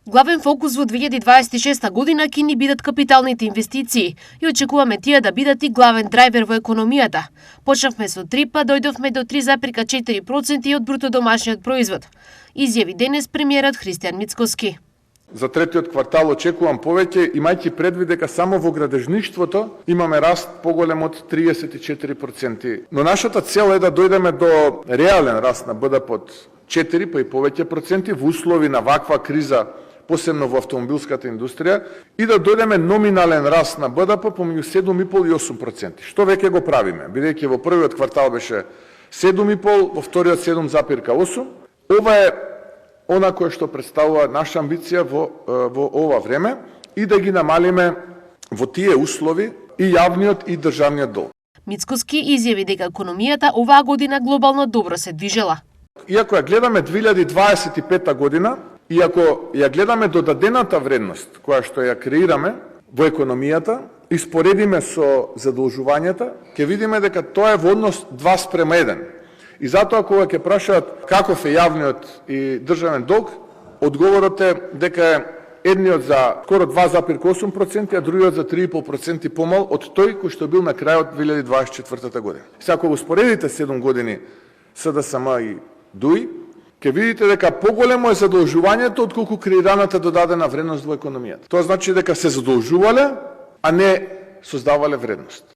Главен фокус во 2026 година ќе ни бидат капиталните инвестиции и очекуваме тие да бидат и главен драйвер во економијата. Почнавме со 3, па дојдовме до 3,4% од бруто домашниот производ, изјави денес премиерот Христијан Мицкоски. За третиот квартал очекувам повеќе, имајќи предвид дека само во градежништвото имаме раст поголем од 34%. Но нашата цел е да дојдеме до реален раст на БДП од 4 па и повеќе проценти во услови на ваква криза, посебно во автомобилската индустрија, и да дојдеме номинален раст на БДП помеѓу 7,5 и 8%. Што веќе го правиме, бидејќи во првиот квартал беше 7,5, во вториот 7,8. Ова е она кое што представува наша амбиција во ова време и да ги намалиме во тие услови и јавниот и државниот долг. Мицкоски изјави дека економијата оваа година глобално добро се движела. Иако ја гледаме 2025 година, и ако ја гледаме додадената вредност која што ја креираме во економијата и споредиме со задолжувањата, ќе видиме дека тоа е во однос 2:1. И затоа кога ќе прашаат каков е јавниот и државен долг, одговорот е дека е едниот за скоро 2,8%, а другиот за 3,5% помал од тој кој што бил на крајот 2024 година. Сега ако го споредите 7 години СДСМ и ДУИ, ќе видите дека поголемо е задолжувањето отколку креираната додадена вредност во економијата. Тоа значи дека се задолжувале, а не создавале вредност.